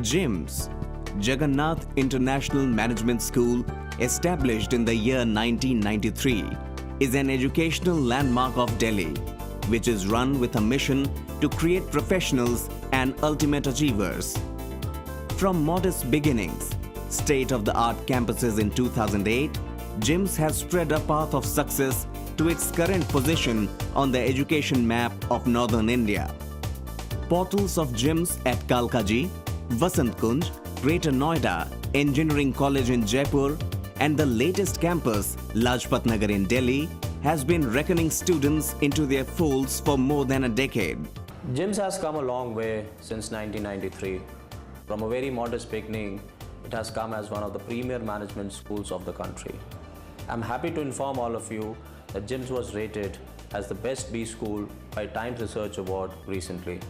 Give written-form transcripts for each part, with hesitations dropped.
JIMS, Jagannath International Management School, established in the year 1993, is an educational landmark of Delhi, which is run with a mission to create professionals and ultimate achievers. From modest beginnings, state-of-the-art campuses in 2008, JIMS has spread a path of success to its current position on the education map of northern India. Portals of JIMS at Kalkaji, Vasant Kunj, Greater Noida, Engineering College in Jaipur, and the latest campus, Lajpat Nagar in Delhi, has been reckoning students into their folds for more than a decade. JIMS has come a long way since 1993. From a very modest beginning, it has come as one of the premier management schools of the country. I'm happy to inform all of you that JIMS was rated as the best B school by Times Research Award recently.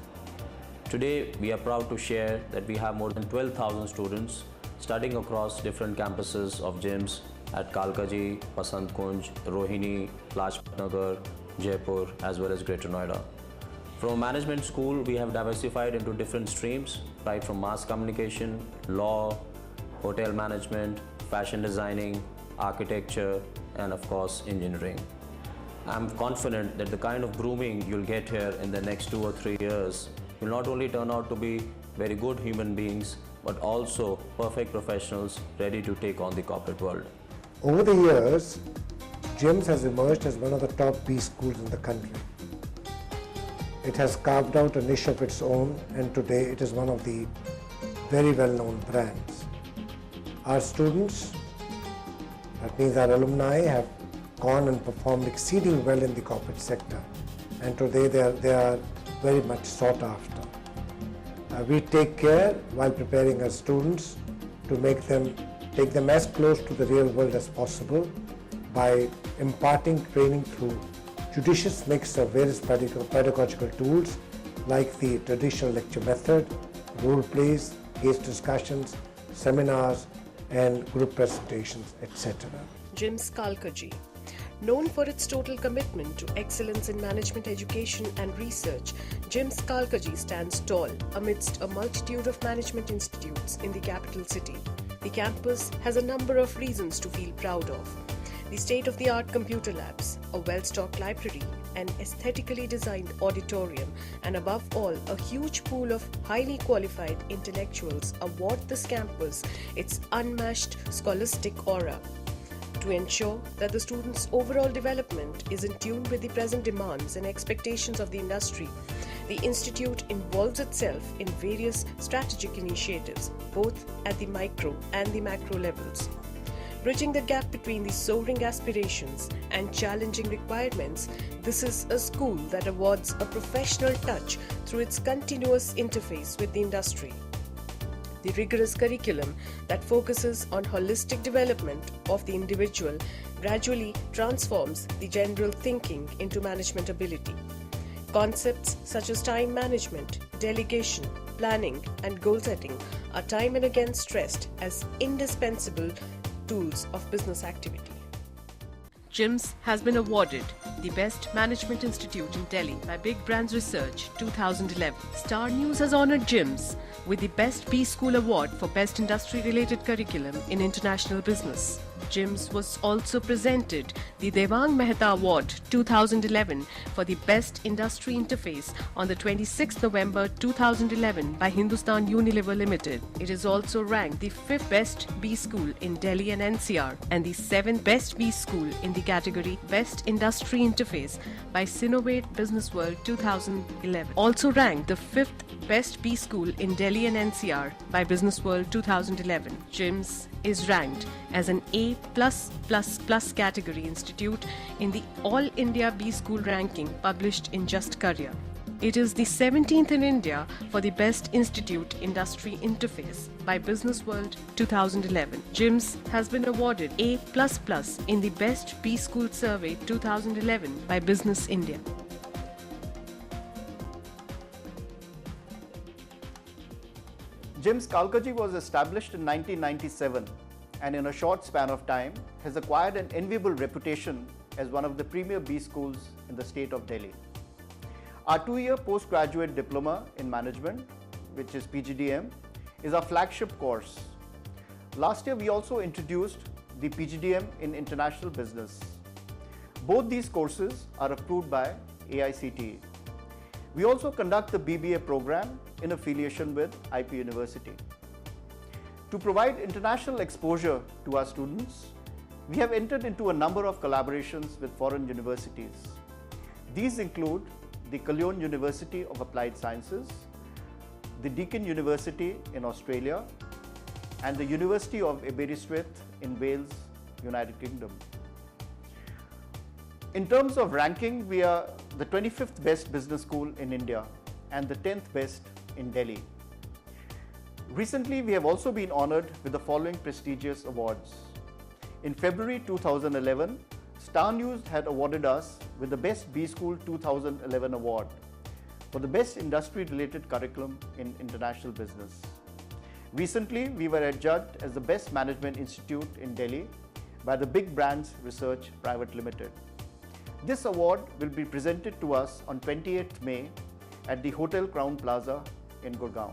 Today, we are proud to share that we have more than 12,000 students studying across different campuses of JIMS at Kalkaji, Vasant Kunj, Rohini, Lajpat Nagar, Jaipur, as well as Greater Noida. From a management school, we have diversified into different streams, right from mass communication, law, hotel management, fashion designing, architecture, and of course, engineering. I'm confident that the kind of grooming you'll get here in the next 2 or 3 years will not only turn out to be very good human beings, but also perfect professionals ready to take on the corporate world. Over the years, JIMS has emerged as one of the top B schools in the country. It has carved out a niche of its own, and today it is one of the very well-known brands. Our students, that means our alumni, have gone and performed exceedingly well in the corporate sector, and today they are very much sought after. We take care while preparing our students to take them as close to the real world as possible by imparting training through judicious mix of various pedagogical tools like the traditional lecture method, role plays, case discussions, seminars, and group presentations, etc. JIMS Kalkaji. Known for its total commitment to excellence in management education and research, JIMS Kalkaji stands tall amidst a multitude of management institutes in the capital city. The campus has a number of reasons to feel proud of. The state-of-the-art computer labs, a well-stocked library, an aesthetically designed auditorium, and above all, a huge pool of highly qualified intellectuals award this campus its unmatched scholastic aura. To ensure that the students' overall development is in tune with the present demands and expectations of the industry, the institute involves itself in various strategic initiatives, both at the micro and the macro levels. Bridging the gap between the soaring aspirations and challenging requirements, this is a school that awards a professional touch through its continuous interface with the industry. The rigorous curriculum that focuses on holistic development of the individual gradually transforms the general thinking into management ability. Concepts such as time management, delegation, planning, and goal setting are time and again stressed as indispensable tools of business activity. JIMS has been awarded the Best Management Institute in Delhi by Big Brands Research 2011. Star News has honored JIMS with the Best B School Award for Best Industry-Related Curriculum in International Business. JIMS was also presented the Devang Mehta Award 2011 for the Best Industry Interface on the 26th November 2011 by Hindustan Unilever Limited. It is also ranked the 5th Best B School in Delhi and NCR and the 7th Best B School in the category Best Industry Interface by Sinovate Business World 2011. Also ranked the 5th Best B School in Delhi and NCR by Business World 2011. JIMS is ranked as an A+++ category institute in the All India B School ranking published in Just Career. It is the 17th in India for the Best Institute Industry Interface by Business World 2011. JIMS has been awarded A++ in the Best B School Survey 2011 by Business India. JIMS Kalkaji was established in 1997 and in a short span of time has acquired an enviable reputation as one of the premier B schools in the state of Delhi. Our 2-year postgraduate diploma in management, which is PGDM, is our flagship course. Last year, we also introduced the PGDM in International Business. Both these courses are approved by AICTE. We also conduct the BBA program in affiliation with IP University. To provide international exposure to our students, we have entered into a number of collaborations with foreign universities. These include the Cologne University of Applied Sciences, the Deakin University in Australia, and the University of Aberystwyth in Wales, United Kingdom. In terms of ranking, we are the 25th best business school in India and the 10th best in Delhi. Recently, we have also been honored with the following prestigious awards. In February 2011, Star News had awarded us with the Best B School 2011 award for the best industry-related curriculum in international business. Recently, we were adjudged as the Best Management Institute in Delhi by the Big Brands Research Private Limited. This award will be presented to us on 28th May at the Hotel Crown Plaza in Gurgaon.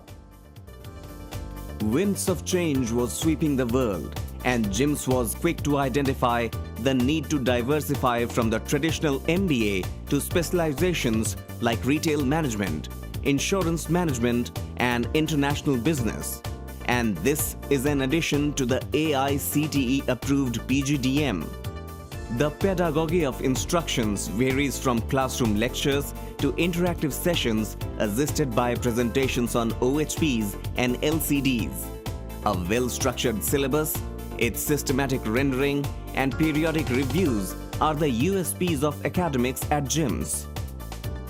Winds of change was sweeping the world, and JIMS was quick to identify the need to diversify from the traditional MBA to specializations like retail management, insurance management, and international business. And this is an addition to the AICTE approved PGDM. The pedagogy of instructions varies from classroom lectures to interactive sessions assisted by presentations on OHPs and LCDs. A well-structured syllabus, its systematic rendering, and periodic reviews are the USPs of academics at JIMS.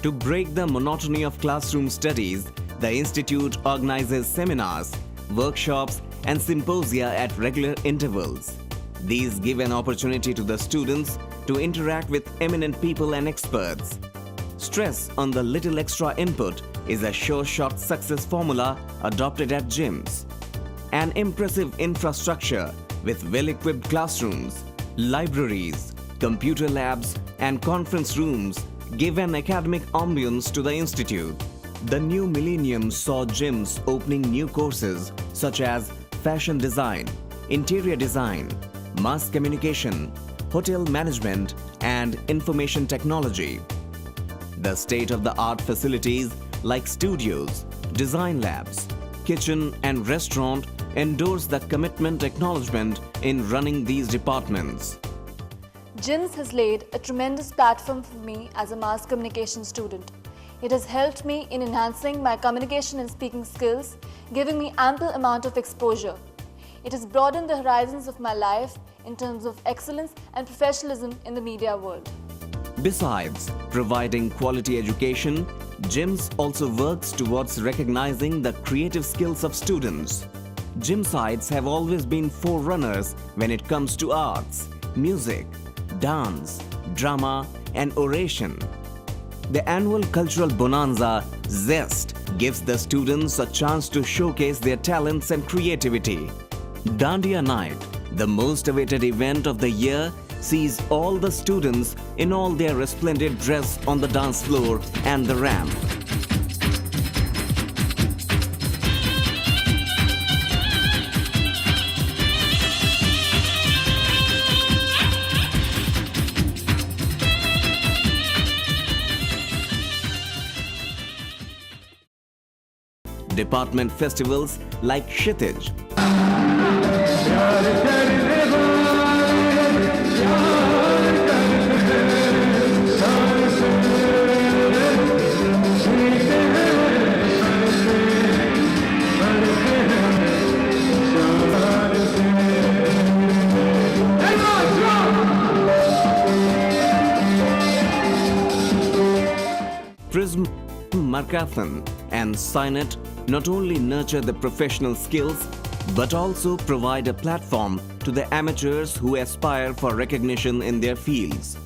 To break the monotony of classroom studies, the Institute organizes seminars, workshops, and symposia at regular intervals. These give an opportunity to the students to interact with eminent people and experts. Stress on the little extra input is a sure-shot success formula adopted at JIMS. An impressive infrastructure with well-equipped classrooms, libraries, computer labs, and conference rooms give an academic ambience to the institute. The new millennium saw JIMS opening new courses such as fashion design, interior design, mass communication, hotel management, and information technology. The state-of-the-art facilities like studios, design labs, kitchen, and restaurant endorse the commitment acknowledgement in running these departments. JIMS has laid a tremendous platform for me as a mass communication student. It has helped me in enhancing my communication and speaking skills, giving me ample amount of exposure. It has broadened the horizons of my life in terms of excellence and professionalism in the media world. Besides providing quality education, JIMS also works towards recognizing the creative skills of students. JIMSites have always been forerunners when it comes to arts, music, dance, drama, and oration. The annual cultural bonanza, Zest, gives the students a chance to showcase their talents and creativity. Dandiya Night, the most awaited event of the year, sees all the students in all their resplendent dress on the dance floor and the ramp. Department festivals like Kshitij, Prism Markathon, and Signet not only nurture the professional skills but also provide a platform to the amateurs who aspire for recognition in their fields.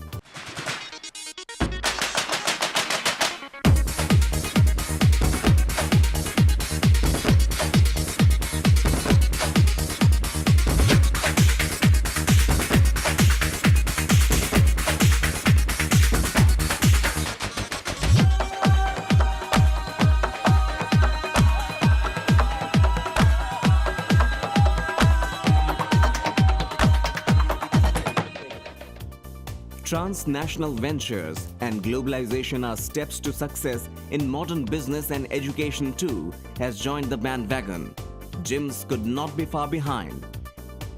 Transnational ventures and globalization are steps to success in modern business, and education too has joined the bandwagon. GIMS could not be far behind.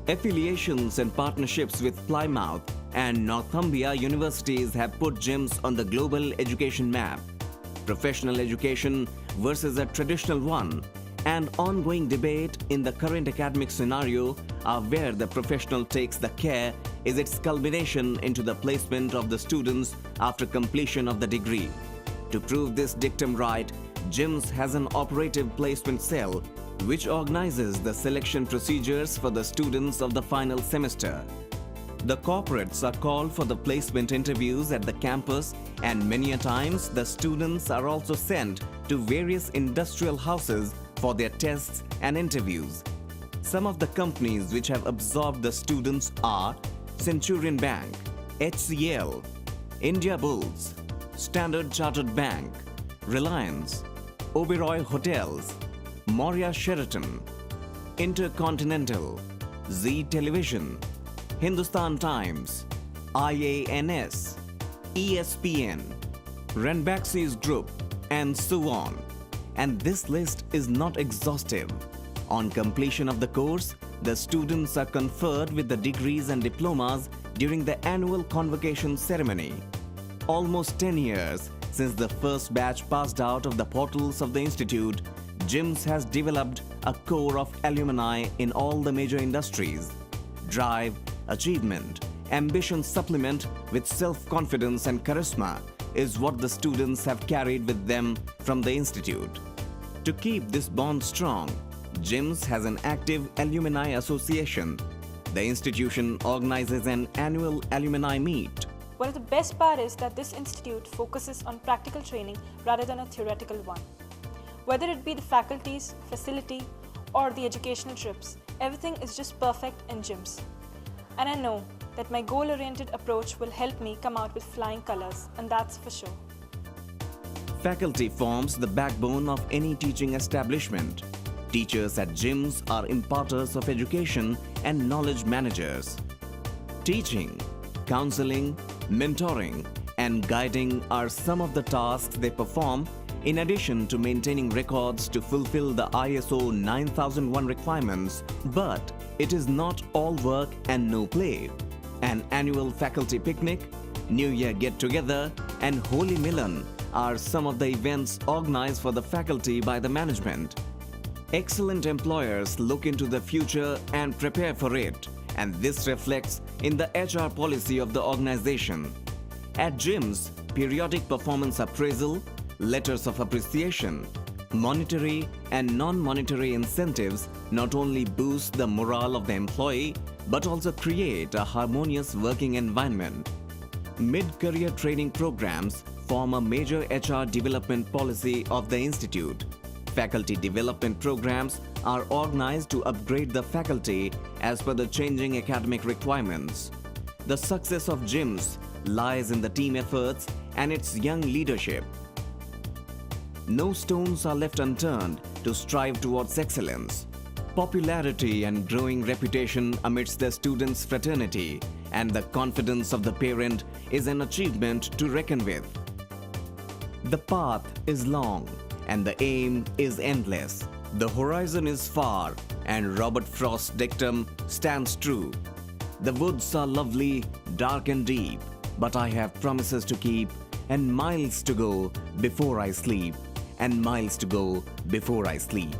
Affiliations and partnerships with Plymouth and Northumbria universities have put GIMS on the global education map. Professional education versus a traditional one, and ongoing debate in the current academic scenario are where the professional takes the care is its culmination into the placement of the students after completion of the degree. To prove this dictum right, GIMS has an operative placement cell which organizes the selection procedures for the students of the final semester. The corporates are called for the placement interviews at the campus, and many a times the students are also sent to various industrial houses for their tests and interviews. Some of the companies which have absorbed the students are Centurion Bank, HCL, India Bulls, Standard Chartered Bank, Reliance, Oberoi Hotels, Moria Sheraton, Intercontinental, Zee Television, Hindustan Times, IANS, ESPN, Ranbaxy's Group, and so on. And this list is not exhaustive. On completion of the course, the students are conferred with the degrees and diplomas during the annual convocation ceremony. Almost 10 years since the first batch passed out of the portals of the institute, GIMS has developed a core of alumni in all the major industries. Drive, achievement, ambition supplement with self-confidence and charisma is what the students have carried with them from the institute. To keep this bond strong, GIMS has an active alumni association. The institution organizes an annual alumni meet. One of the best part is that this institute focuses on practical training rather than a theoretical one. Whether it be the faculties, facility, or the educational trips, everything is just perfect in GIMS. And I know that my goal-oriented approach will help me come out with flying colors, and that's for sure. Faculty forms the backbone of any teaching establishment. Teachers at GIMS are imparters of education and knowledge managers. Teaching, counseling, mentoring, and guiding are some of the tasks they perform, in addition to maintaining records to fulfill the ISO 9001 requirements. But it is not all work and no play. An annual faculty picnic, New Year get-together, and Holy Milan are some of the events organized for the faculty by the management. Excellent employers look into the future and prepare for it, and this reflects in the HR policy of the organization. At GIMS, periodic performance appraisal, letters of appreciation, monetary and non-monetary incentives not only boost the morale of the employee but also create a harmonious working environment. Mid-career training programs form a major HR development policy of the institute. Faculty development programs are organized to upgrade the faculty as per the changing academic requirements. The success of GIMS lies in the team efforts and its young leadership. No stones are left unturned to strive towards excellence. Popularity and growing reputation amidst the students' fraternity and the confidence of the parent is an achievement to reckon with. The path is long and the aim is endless. The horizon is far and Robert Frost's dictum stands true. The woods are lovely, dark and deep, but I have promises to keep and miles to go before I sleep, and miles to go before I sleep.